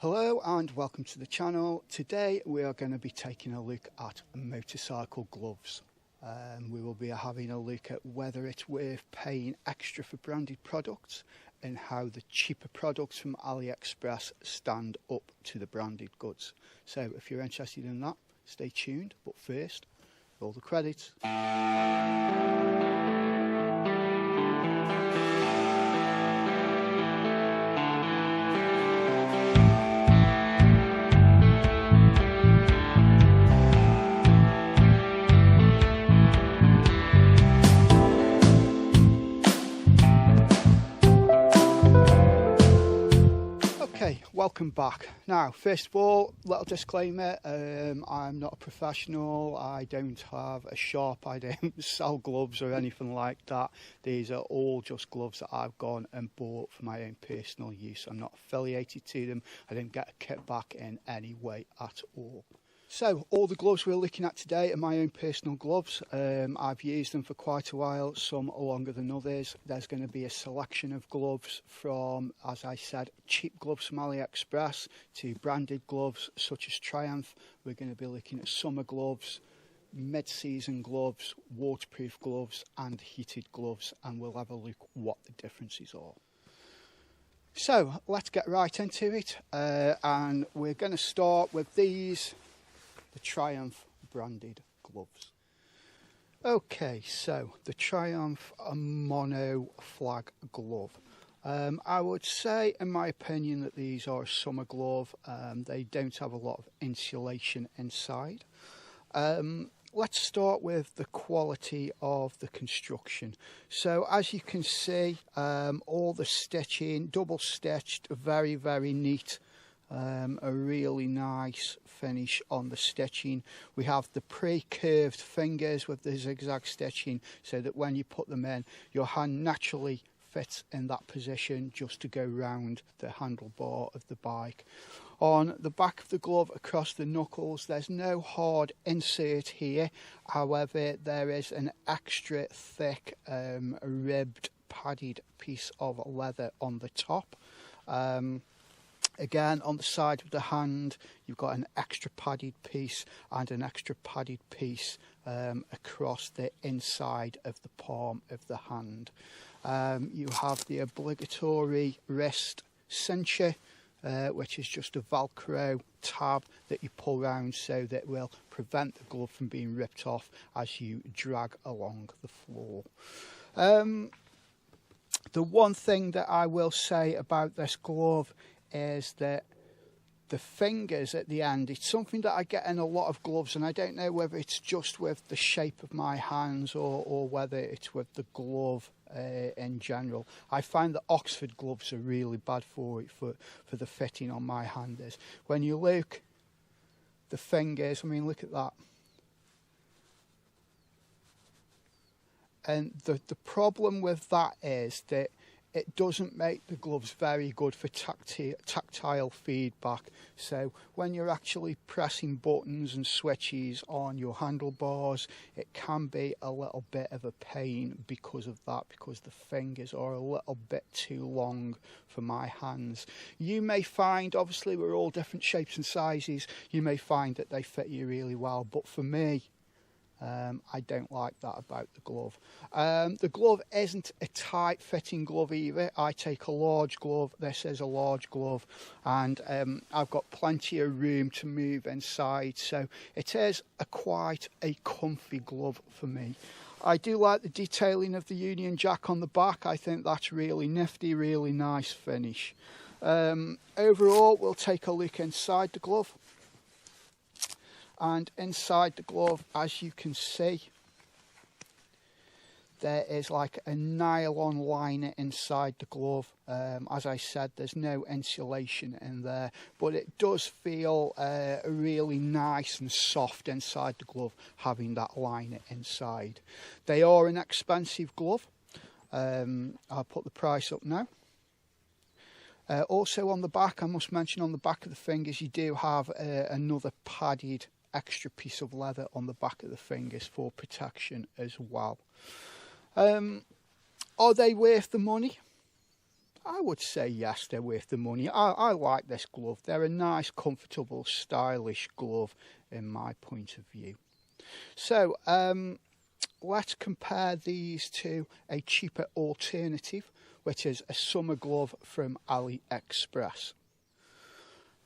Hello and welcome to the channel. Today we are going to be taking a look at motorcycle gloves. We will be having a look at whether it's worth paying extra for branded products and how the cheaper products from AliExpress stand up to the branded goods. So if you're interested in that, stay tuned, but first, roll the credits. Okay, welcome back. Now, first of all, little disclaimer, I'm not a professional, I don't have a shop, I don't sell gloves or anything like that. These are all just gloves that I've gone and bought for my own personal use. I'm not affiliated to them, I don't get a kickback in any way at all. So, all the gloves we're looking at today are my own personal gloves. I've used them for quite a while, some are longer than others. There's going to be a selection of gloves from, as I said, cheap gloves from AliExpress to branded gloves such as Triumph. We're going to be looking at summer gloves, mid-season gloves, waterproof gloves and heated gloves, and we'll have a look what the differences are. So, let's get right into it, and we're going to start with these. The Triumph branded gloves. Okay, so the Triumph mono flag glove. I would say, in my opinion, that these are a summer glove. They don't have a lot of insulation inside. Let's start with the quality of the construction. So as you can see, all the stitching, double stitched, very, very neat. A really nice finish on the stitching. We have the pre-curved fingers with the zigzag stitching so that when you put them in, your hand naturally fits in that position just to go round the handlebar of the bike. On the back of the glove across the knuckles, there's no hard insert here. However, there is an extra thick ribbed padded piece of leather on the top. Again, on the side of the hand, you've got an extra padded piece and an extra padded piece across the inside of the palm of the hand. You have the obligatory wrist cincher, which is just a Velcro tab that you pull round so that will prevent the glove from being ripped off as you drag along the floor. The one thing that I will say about this glove is that the fingers at the end, it's something that I get in a lot of gloves, and I don't know whether it's just with the shape of my hands or whether it's with the glove in general. I find that Oxford gloves are really bad for it, for the fitting on my hand is. When you look, the fingers, I mean, look at that. And the problem with that is that it doesn't make the gloves very good for tactile feedback. So when you're actually pressing buttons and switches on your handlebars, it can be a little bit of a pain because of that, because the fingers are a little bit too long for my hands. You may find, obviously we're all different shapes and sizes, you may find that they fit you really well, but for me, I don't like that about the glove. The glove isn't a tight fitting glove either. I take a large glove, this is a large glove, and I've got plenty of room to move inside, so it is quite a comfy glove for me. I do like the detailing of the Union Jack on the back. I think that's really nifty, really nice finish. Overall, we'll take a look inside the glove. And inside the glove, as you can see, there is like a nylon liner inside the glove. As I said, there's no insulation in there, but it does feel really nice and soft inside the glove, having that liner inside. They are an expensive glove. I'll put the price up now. Also on the back, I must mention, on the back of the fingers, you do have another padded extra piece of leather on the back of the fingers for protection as well. Are they worth the money? I would say yes, they're worth the money. I like this glove. They're a nice, comfortable, stylish glove in my point of view. So let's compare these to a cheaper alternative, which is a summer glove from AliExpress.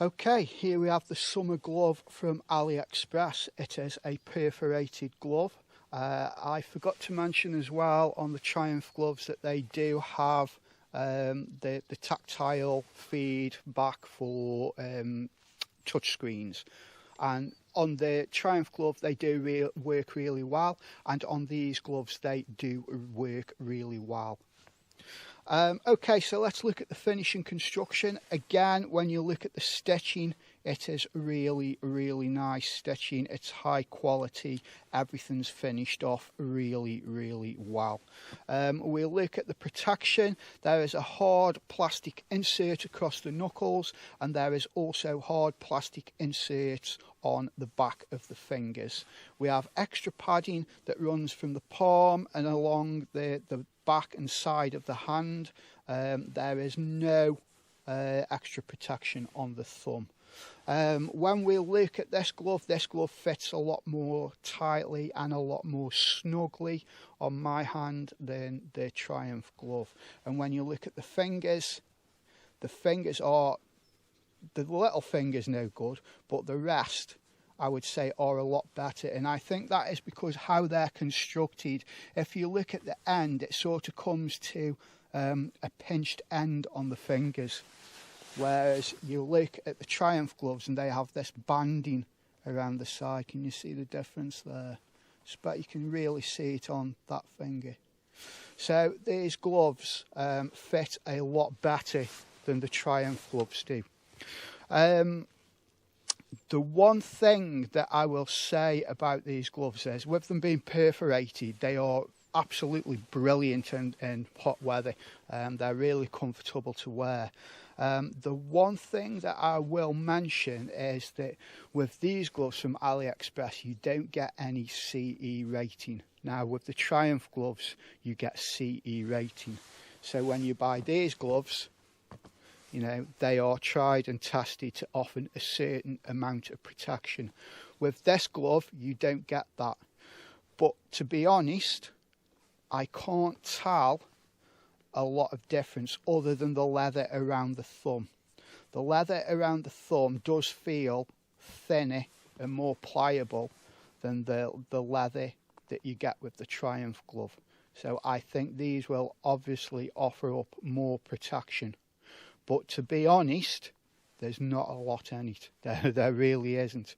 Okay, here we have the summer glove from AliExpress. It is a perforated glove. I forgot to mention as well on the Triumph gloves that they do have the tactile feedback for touchscreens, and on the Triumph glove they do work really well, and on these gloves they do work really well. Okay, so let's look at the finish and construction. Again, when you look at the stitching, it is really, really nice stitching. It's high quality. Everything's finished off really, really well. We'll look at the protection. There is a hard plastic insert across the knuckles, and there is also hard plastic inserts on the back of the fingers. We have extra padding that runs from the palm and along the back and side of the hand. There is no extra protection on the thumb. When we look at this glove fits a lot more tightly and a lot more snugly on my hand than the Triumph glove. And when you look at the fingers are, the little finger's no good, but the rest I would say are a lot better, and I think that is because how they're constructed. If you look at the end, it sort of comes to a pinched end on the fingers, whereas you look at the Triumph gloves and they have this banding around the side. Can you see the difference there? But you can really see it on that finger. So these gloves fit a lot better than the Triumph gloves do. The one thing that I will say about these gloves is, with them being perforated, they are absolutely brilliant in hot weather. They're really comfortable to wear. The one thing that I will mention is that with these gloves from AliExpress, you don't get any CE rating. Now, with the Triumph gloves, you get CE rating. So when you buy these gloves, you know, they are tried and tested to offer a certain amount of protection. With this glove, you don't get that. But to be honest, I can't tell a lot of difference other than the leather around the thumb. The leather around the thumb does feel thinner and more pliable than the leather that you get with the Triumph glove. So I think these will obviously offer up more protection. But to be honest, there's not a lot in it. There really isn't.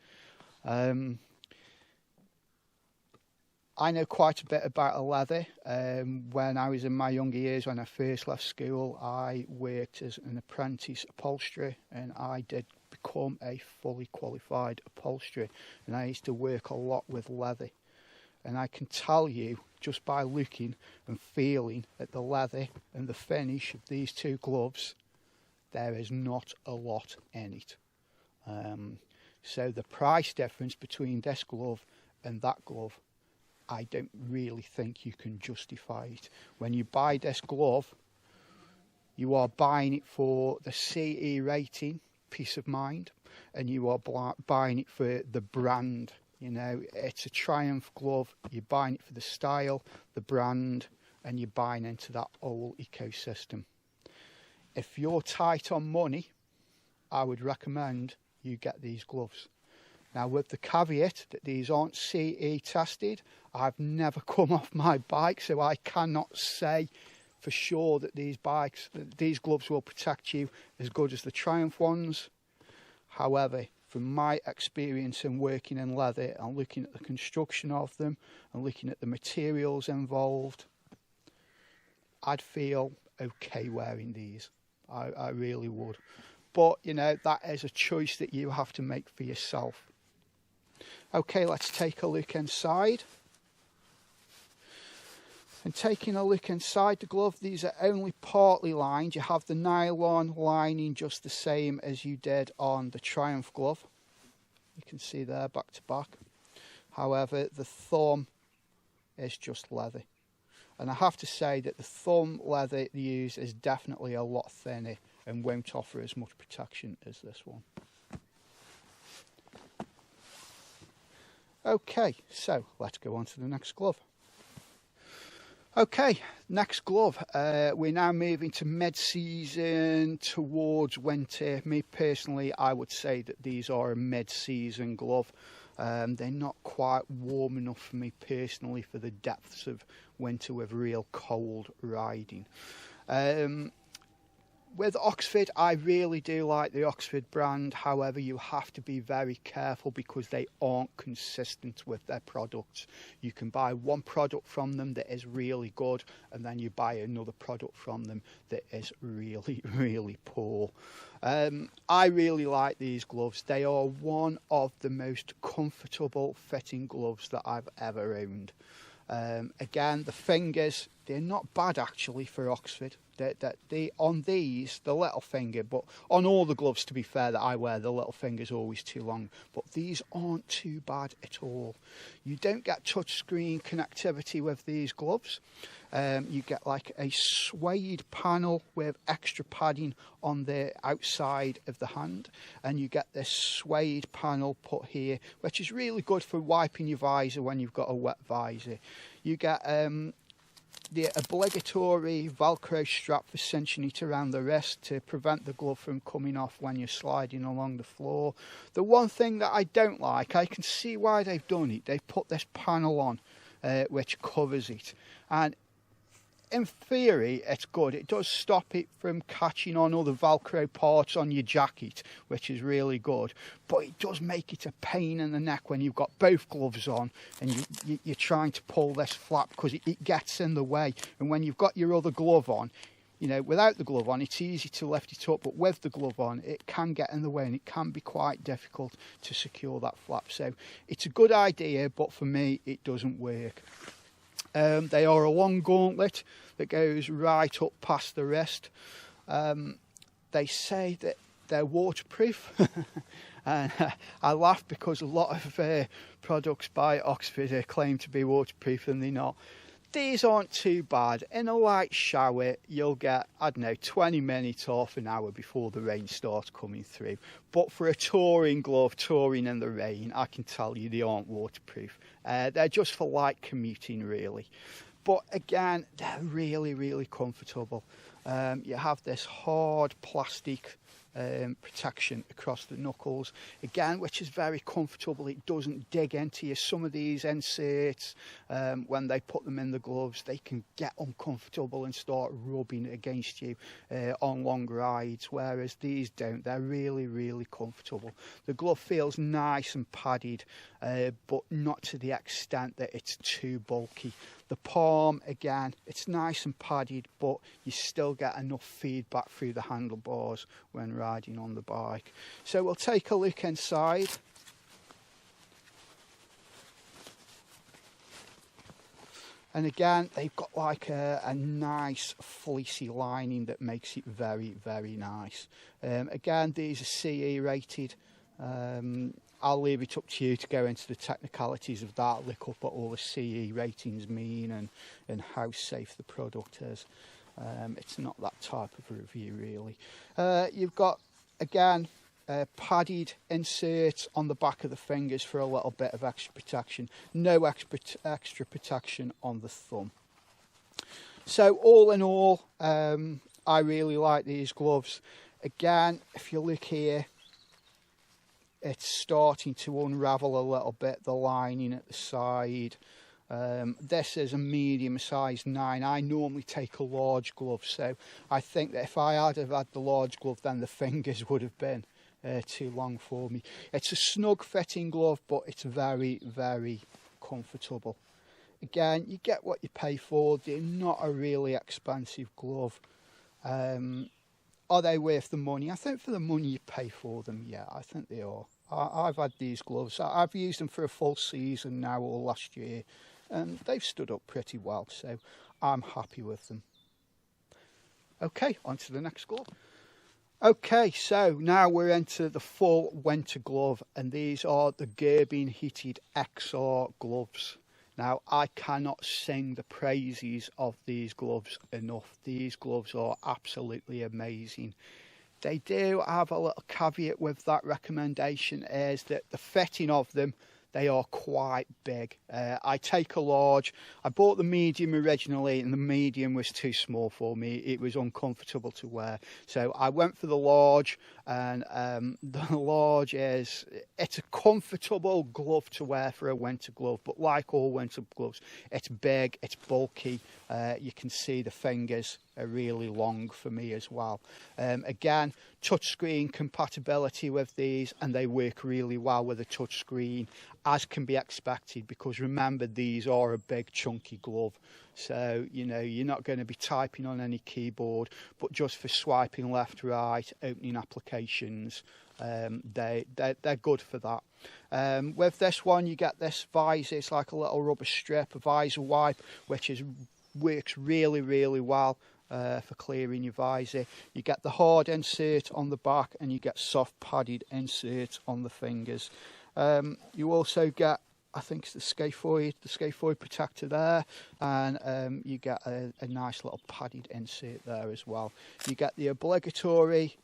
I know quite a bit about a leather. When I was in my younger years, when I first left school, I worked as an apprentice upholsterer, and I did become a fully qualified upholsterer. And I used to work a lot with leather. And I can tell you, just by looking and feeling at the leather and the finish of these two gloves, there is not a lot in it. So the price difference between this glove and that glove, I don't really think you can justify it. When you buy this glove, you are buying it for the CE rating, peace of mind, and you are buying it for the brand. You know, it's a Triumph glove. You're buying it for the style, the brand, and you're buying into that whole ecosystem. If you're tight on money, I would recommend you get these gloves. Now, with the caveat that these aren't CE tested, I've never come off my bike, so I cannot say for sure that these gloves will protect you as good as the Triumph ones. However, from my experience in working in leather and looking at the construction of them and looking at the materials involved, I'd feel okay wearing these. I really would. But, you know, that is a choice that you have to make for yourself. Okay, let's take a look inside. And taking a look inside the glove, these are only partly lined. You have the nylon lining just the same as you did on the Triumph glove. You can see there, back to back. However, the thumb is just leather. And I have to say that the thumb leather they use is definitely a lot thinner and won't offer as much protection as this one. Okay, so let's go on to the next glove. Okay, next glove. We're now moving to mid-season towards winter. Me personally, I would say that these are a mid-season glove. They're not quite warm enough for me personally for the depths of winter with real cold riding. With Oxford, I really do like the Oxford brand. However, you have to be very careful because they aren't consistent with their products. You can buy one product from them that is really good, and then you buy another product from them that is really, really poor. I really like these gloves. They are one of the most comfortable fitting gloves that I've ever owned. Again, the fingers, they're not bad actually for Oxford. They on these, the little finger, but on all the gloves, to be fair, that I wear, the little finger's always too long. But these aren't too bad at all. You don't get touchscreen connectivity with these gloves. You get like a suede panel with extra padding on the outside of the hand, and you get this suede panel put here, which is really good for wiping your visor when you've got a wet visor. You get the obligatory Velcro strap for cinching it around the wrist to prevent the glove from coming off when you're sliding along the floor. The one thing that I don't like, I can see why they've done it. They've put this panel on which covers it, and in theory it's good. It does stop it from catching on other Velcro parts on your jacket, which is really good, but it does make it a pain in the neck when you've got both gloves on and you're trying to pull this flap because it gets in the way. And when you've got your other glove on, you know, without the glove on it's easy to lift it up, but with the glove on it can get in the way and it can be quite difficult to secure that flap. So it's a good idea, but for me it doesn't work. They are a long gauntlet that goes right up past the wrist. They say that they're waterproof. And I laugh because a lot of products by Oxford claim to be waterproof and they're not. These aren't too bad. In a light shower, you'll get, I don't know, 20 minutes, half an hour before the rain starts coming through. But for a touring glove, touring in the rain, I can tell you they aren't waterproof. They're just for light commuting, really. But again, they're really, really comfortable. You have this hard plastic protection across the knuckles, again, which is very comfortable. It doesn't dig into you. Some of these inserts, when they put them in the gloves, they can get uncomfortable and start rubbing against you on long rides, whereas these don't. They're really, really comfortable. The glove feels nice and padded, but not to the extent that it's too bulky. The palm, again, it's nice and padded, but you still get enough feedback through the handlebars when riding on the bike. So we'll take a look inside. And again, they've got like a nice fleecy lining that makes it very, very nice. Again, these are CE rated. I'll leave it up to you to go into the technicalities of that, look up what all the CE ratings mean and how safe the product is. It's not that type of review, really. You've got, again, padded inserts on the back of the fingers for a little bit of extra protection. No extra protection on the thumb. So all in all, I really like these gloves. Again, if you look here, it's starting to unravel a little bit, the lining at the side. This is a medium size 9. I normally take a large glove, so I think that if I had the large glove, then the fingers would have been too long for me. It's a snug fitting glove, but it's very, very comfortable. Again, you get what you pay for. They're not a really expensive glove. Are they worth the money? I think for the money you pay for them, yeah, I think they are. I've had these gloves. I've used them for a full season now, or last year, and they've stood up pretty well, so I'm happy with them. Okay, on to the next glove. Okay, so now we're into the full winter glove, and these are the Gerbing heated XR gloves. Now, I cannot sing the praises of these gloves enough. These gloves are absolutely amazing. They do have a little caveat with that recommendation, is that the fitting of them, they are quite big. I take a large. I bought the medium originally, and the medium was too small for me. It was uncomfortable to wear. So I went for the large, and the large it's a comfortable glove to wear for a winter glove. But like all winter gloves, it's big, it's bulky. You can see the fingers are really long for me as well. Again, touchscreen compatibility with these, and they work really well with a touchscreen, as can be expected, because remember, these are a big chunky glove. So, you know, you're not going to be typing on any keyboard, but just for swiping left, right, opening applications, they're good for that. With this one, you get this visor. It's like a little rubber strip, a visor wipe, which works really, really well for clearing your visor. You get the hard insert on the back, and you get soft padded insert on the fingers. You also get, I think it's the scaphoid protector there, and you get a nice little padded insert there as well. You get the obligatory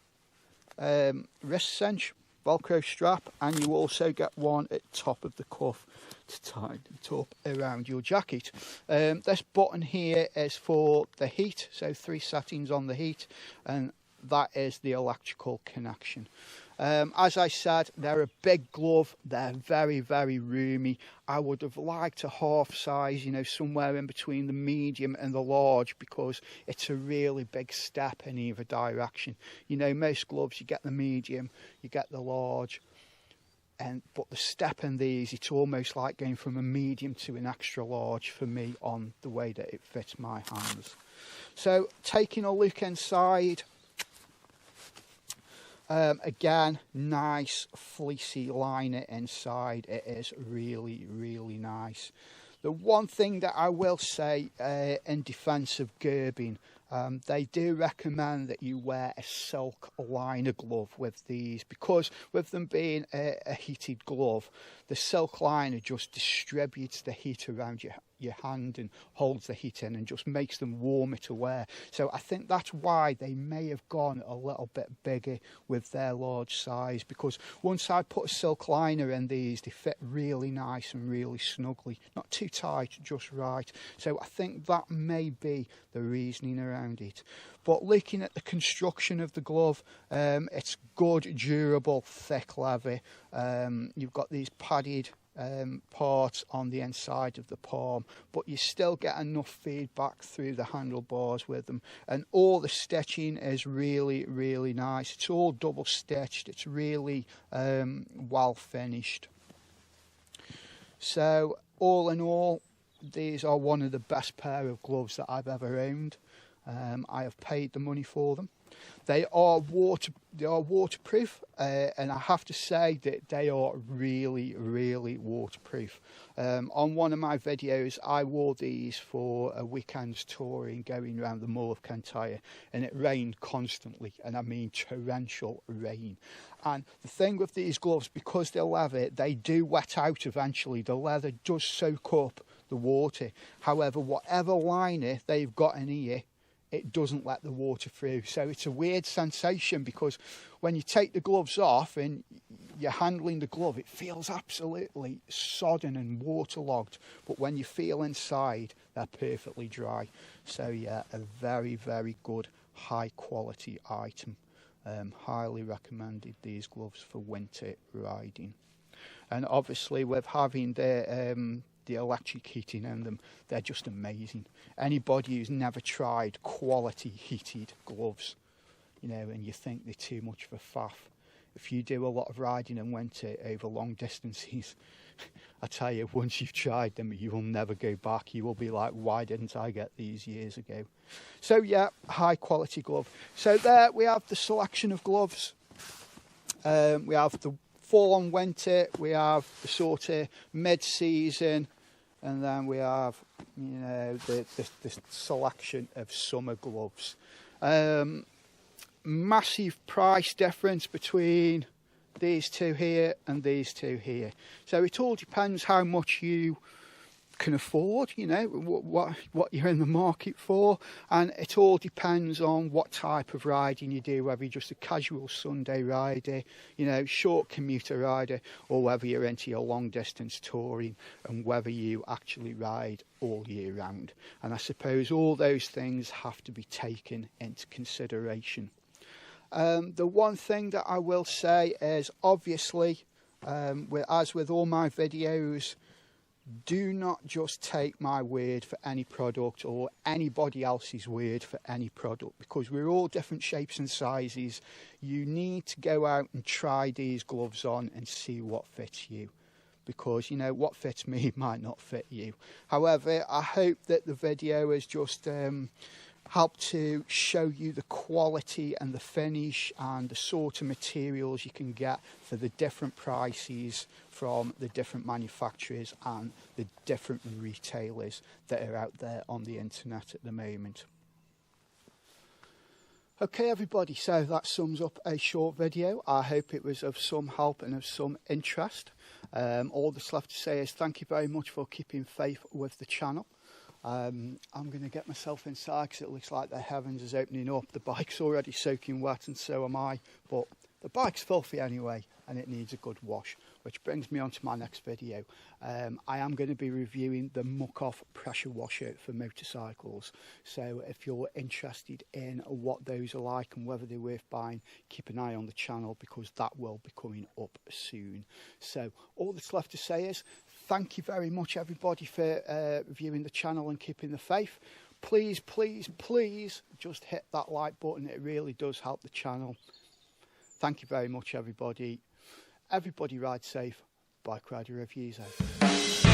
wrist cinch, Velcro strap, and you also get one at the top of the cuff to tighten it up around your jacket. This button here is for the heat, so 3 settings on the heat, and that is the electrical connection. As I said, they're a big glove. They're very, very roomy. I would have liked a half size, you know, somewhere in between the medium and the large, because it's a really big step in either direction. You know, most gloves, you get the medium, you get the large, but the step in these, it's almost like going from a medium to an extra large for me on the way that it fits my hands. So, taking a look inside. Again, nice fleecy liner inside. It is really, really nice. The one thing that I will say in defence of Gerbing, they do recommend that you wear a silk liner glove with these, because with them being a heated glove, the silk liner just distributes the heat around your hand and holds the heat in and just makes them warmer to wear. So I think that's why they may have gone a little bit bigger with their large size, because once I put a silk liner in these, they fit really nice and really snugly, not too tight, just right. So I think that may be the reasoning around it. But looking at the construction of the glove, it's good, durable, thick leather. You've got these padded parts on the inside of the palm, but you still get enough feedback through the handlebars with them, and all the stitching is really, really nice. It's all double stitched. It's really well finished. So all in all, these are one of the best pair of gloves that I've ever owned. I have paid the money for them. They are waterproof, and I have to say that they are really, really waterproof. On one of my videos, I wore these for a weekend's touring, going around the Mall of Kintyre, and it rained constantly, and I mean torrential rain. And the thing with these gloves, because they're leather, they do wet out eventually. The leather does soak up the water. However, whatever liner they've got in here, it doesn't let the water through. So it's a weird sensation, because when you take the gloves off and you're handling the glove, it feels absolutely sodden and waterlogged. But when you feel inside, they're perfectly dry. So yeah, a very, very good, high quality item. Highly recommended, these gloves for winter riding. And obviously with having the electric heating in them, they're just amazing. Anybody who's never tried quality heated gloves, you know, and you think they're too much of a faff, if you do a lot of riding in winter over long distances, I tell you, once you've tried them, you will never go back. You will be like, why didn't I get these years ago? So yeah, high quality glove. So there we have the selection of gloves. We have the full on winter, we have the sort of mid-season, and then we have, you know, the selection of summer gloves. Massive price difference between these two here and these two here. So it all depends how much you can afford, you know, what you're in the market for, and it all depends on what type of riding you do, whether you're just a casual Sunday rider, you know, short commuter rider, or whether you're into your long distance touring, and whether you actually ride all year round. And I suppose all those things have to be taken into consideration. The one thing that I will say is, obviously, as with all my videos, do not just take my word for any product or anybody else's word for any product, because we're all different shapes and sizes. You need to go out and try these gloves on and see what fits you, because, you know, what fits me might not fit you. However, I hope that the video has just help to show you the quality and the finish and the sort of materials you can get for the different prices from the different manufacturers and the different retailers that are out there on the internet at the moment. Okay everybody, so that sums up a short video. I hope it was of some help and of some interest. All that's left to say is thank you very much for keeping faith with the channel. I'm going to get myself inside because it looks like the heavens is opening up. The bike's already soaking wet and so am I, but the bike's filthy anyway and it needs a good wash, which brings me on to my next video. I am going to be reviewing the Muck-Off pressure washer for motorcycles, so if you're interested in what those are like and whether they're worth buying, keep an eye on the channel because that will be coming up soon. So all that's left to say is thank you very much everybody for viewing the channel and keeping the faith. Please, please, please just hit that like button. It really does help the channel. Thank you very much everybody. Everybody ride safe. Bike Rider Reviews out.